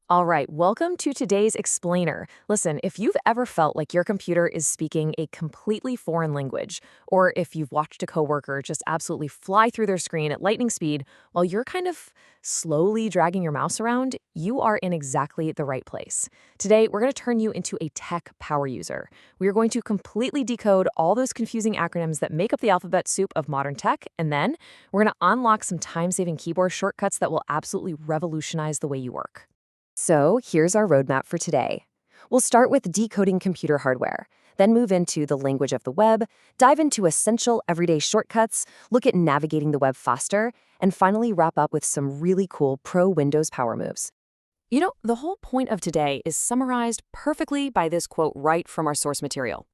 All right, welcome to today's explainer. Listen, if you've ever felt like your computer is speaking a completely foreign language, or if you've watched a coworker just absolutely fly through their screen at lightning speed while you're kind of slowly dragging your mouse around, you are in exactly the right place. Today, we're going to turn you into a tech power user. We are going to completely decode all those confusing acronyms that make up the alphabet soup of modern tech, and then we're going to unlock some time-saving keyboard shortcuts that will absolutely revolutionize the way you work. So here's our roadmap for today. We'll start with decoding computer hardware, then move into the language of the web, dive into essential everyday shortcuts, look at navigating the web faster, and finally wrap up with some really cool pro Windows power moves. You know, the whole point of today is summarized perfectly by this quote right from our source material.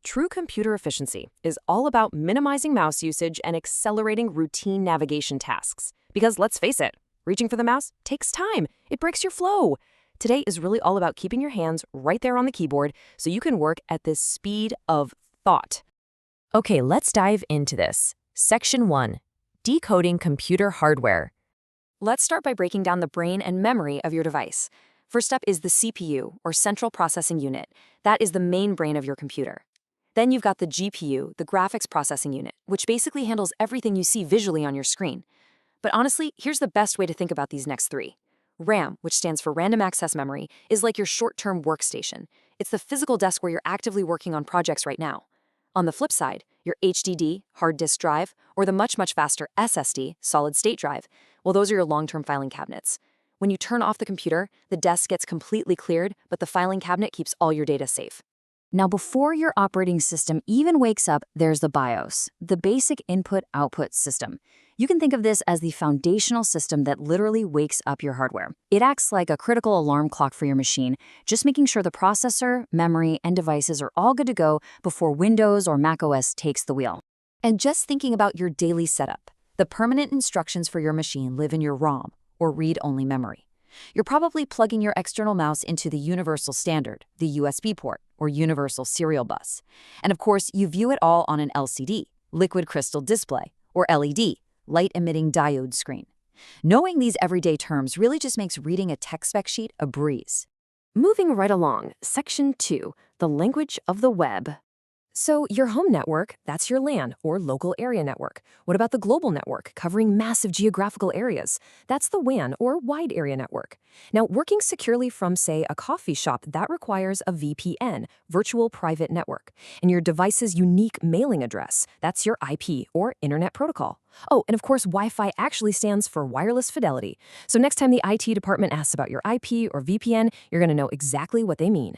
True computer efficiency is all about minimizing mouse usage and accelerating routine navigation tasks. Because let's face it, reaching for the mouse takes time. It breaks your flow. Today is really all about keeping your hands right there on the keyboard so you can work at this speed of thought. Okay, let's dive into this. Section 1. Decoding computer hardware. Let's start by breaking down the brain and memory of your device. First up is the CPU, or Central Processing Unit. That is the main brain of your computer. Then you've got the GPU, the Graphics Processing Unit, which basically handles everything you see visually on your screen. But honestly, here's the best way to think about these next three. RAM, which stands for Random Access Memory, is like your short-term workstation. It's the physical desk where you're actively working on projects right now. On the flip side, your HDD, hard disk drive, or the much faster SSD, solid-state drive, well, those are your long-term filing cabinets. When you turn off the computer, the desk gets completely cleared, but the filing cabinet keeps all your data safe. Now, before your operating system even wakes up, there's the BIOS, the basic input-output system. You can think of this as the foundational system that literally wakes up your hardware. It acts like a critical alarm clock for your machine, just making sure the processor, memory, and devices are all good to go before Windows or macOS takes the wheel. And just thinking about your daily setup, the permanent instructions for your machine live in your ROM, or read-only memory. You're probably plugging your external mouse into the universal standard, the USB port, or universal serial bus. And of course, you view it all on an LCD, liquid crystal display, or LED, light-emitting diode screen. Knowing these everyday terms really just makes reading a tech spec sheet a breeze. Moving right along, Section 2, the language of the web. So your home network, that's your LAN, or local area network. What about the global network, covering massive geographical areas? That's the WAN, or wide area network. Now, working securely from, say, a coffee shop, that requires a VPN, virtual private network. And your device's unique mailing address, that's your IP, or Internet Protocol. Oh, and of course, Wi-Fi actually stands for wireless fidelity. So next time the IT department asks about your IP or VPN, you're going to know exactly what they mean.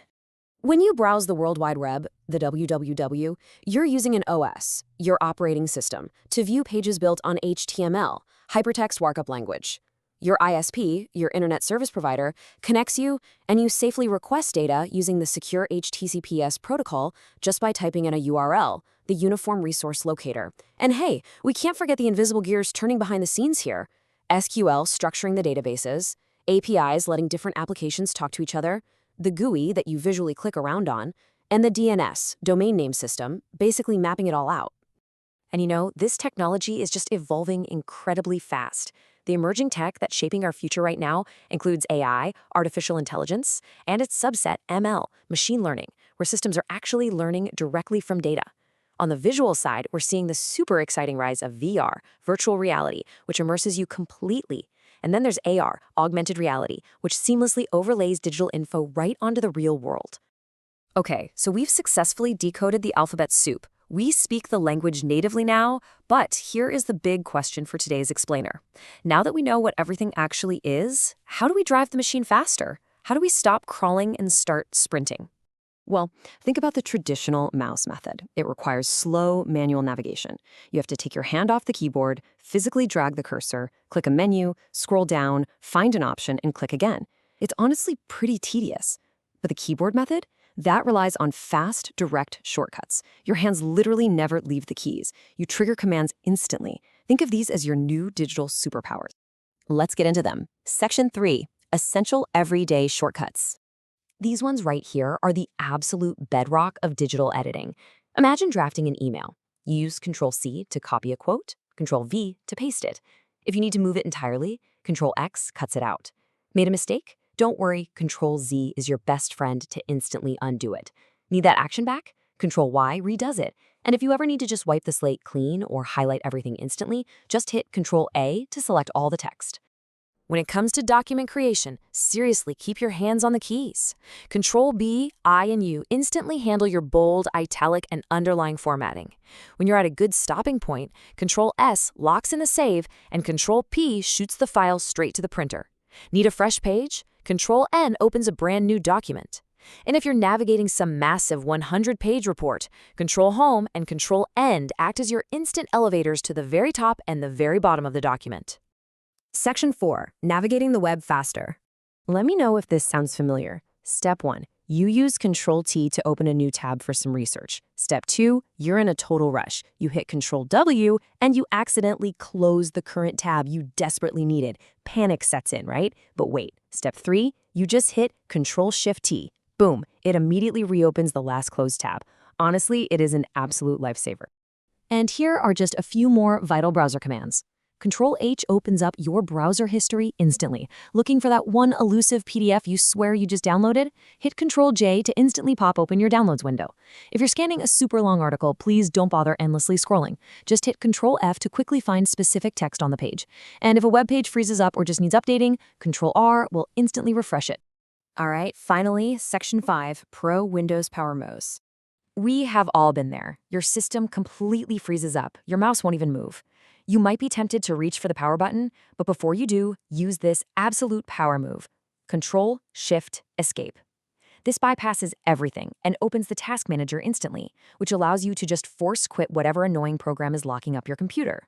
When you browse the World Wide Web, the WWW, you're using an OS, your operating system, to view pages built on HTML, Hypertext Markup Language. Your ISP, your internet service provider, connects you, and you safely request data using the secure HTTPS protocol just by typing in a URL, the Uniform Resource Locator. And hey, we can't forget the invisible gears turning behind the scenes here. SQL structuring the databases, APIs letting different applications talk to each other, the GUI that you visually click around on, and the DNS, domain name system, basically mapping it all out. And you know, this technology is just evolving incredibly fast. The emerging tech that's shaping our future right now includes AI, artificial intelligence, and its subset, ML, machine learning, where systems are actually learning directly from data. On the visual side, we're seeing the super exciting rise of VR, virtual reality, which immerses you completely. And then there's AR, augmented reality, which seamlessly overlays digital info right onto the real world. Okay, so we've successfully decoded the alphabet soup. We speak the language natively now, but here is the big question for today's explainer. Now that we know what everything actually is, how do we drive the machine faster? How do we stop crawling and start sprinting? Well, think about the traditional mouse method. It requires slow manual navigation. You have to take your hand off the keyboard, physically drag the cursor, click a menu, scroll down, find an option, and click again. It's honestly pretty tedious. But the keyboard method? That relies on fast, direct shortcuts. Your hands literally never leave the keys. You trigger commands instantly. Think of these as your new digital superpowers. Let's get into them. Section 3, Essential Everyday Shortcuts. These ones right here are the absolute bedrock of digital editing. Imagine drafting an email. You use Control-C to copy a quote, Control-V to paste it. If you need to move it entirely, Control-X cuts it out. Made a mistake? Don't worry, Control Z is your best friend to instantly undo it. Need that action back? Control Y redoes it. And if you ever need to just wipe the slate clean or highlight everything instantly, just hit Control A to select all the text. When it comes to document creation, seriously keep your hands on the keys. Control B, I, and U instantly handle your bold, italic, and underline formatting. When you're at a good stopping point, Control S locks in the save, and Control P shoots the file straight to the printer. Need a fresh page? Control N opens a brand new document. And if you're navigating some massive 100-page report, Control Home and Control End act as your instant elevators to the very top and the very bottom of the document. Section 4. Navigating the web faster. Let me know if this sounds familiar. Step 1. You use Control T to open a new tab for some research. Step 2. You're in a total rush. You hit Control W and you accidentally close the current tab you desperately needed. Panic sets in, right? But wait. Step 3. You just hit Control Shift T. Boom. It immediately reopens the last closed tab. Honestly, it is an absolute lifesaver. And here are just a few more vital browser commands. Control H opens up your browser history instantly. Looking for that one elusive PDF you swear you just downloaded? Hit Control J to instantly pop open your downloads window. If you're scanning a super long article, please don't bother endlessly scrolling. Just hit Control F to quickly find specific text on the page. And if a web page freezes up or just needs updating, Control R will instantly refresh it. All right, finally, Section 5, Pro Windows Power Mouse. We have all been there. Your system completely freezes up. Your mouse won't even move. You might be tempted to reach for the power button, but before you do, use this absolute power move. Control, Shift, Escape. This bypasses everything and opens the Task Manager instantly, which allows you to just force quit whatever annoying program is locking up your computer.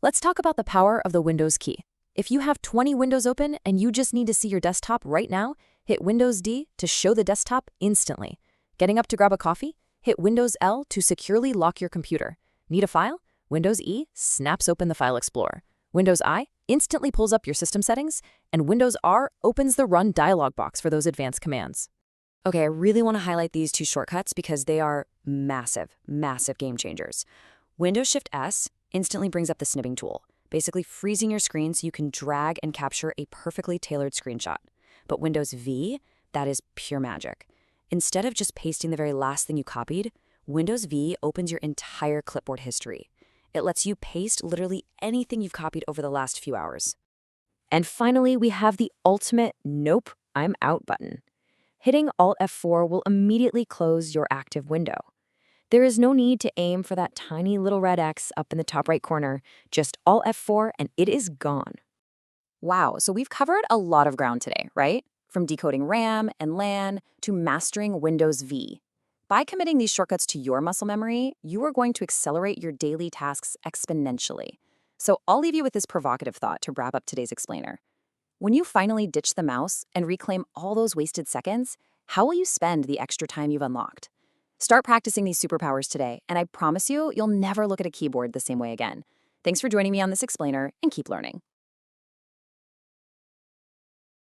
Let's talk about the power of the Windows key. If you have 20 windows open and you just need to see your desktop right now, hit Windows D to show the desktop instantly. Getting up to grab a coffee? Hit Windows L to securely lock your computer. Need a file? Windows E snaps open the File Explorer. Windows I instantly pulls up your system settings, and Windows R opens the Run dialog box for those advanced commands. Okay, I really want to highlight these two shortcuts because they are massive, massive game changers. Windows Shift S instantly brings up the snipping tool, basically freezing your screen so you can drag and capture a perfectly tailored screenshot. But Windows V, that is pure magic. Instead of just pasting the very last thing you copied, Windows V opens your entire clipboard history. It lets you paste literally anything you've copied over the last few hours. And finally, we have the ultimate Nope, I'm Out button. Hitting Alt F4 will immediately close your active window. There is no need to aim for that tiny little red X up in the top right corner. Just Alt F4 and it is gone. Wow, so we've covered a lot of ground today, right? From decoding RAM and LAN to mastering Windows V. By committing these shortcuts to your muscle memory, you are going to accelerate your daily tasks exponentially. So I'll leave you with this provocative thought to wrap up today's explainer. When you finally ditch the mouse and reclaim all those wasted seconds, how will you spend the extra time you've unlocked? Start practicing these superpowers today, and I promise you, you'll never look at a keyboard the same way again. Thanks for joining me on this explainer, and keep learning.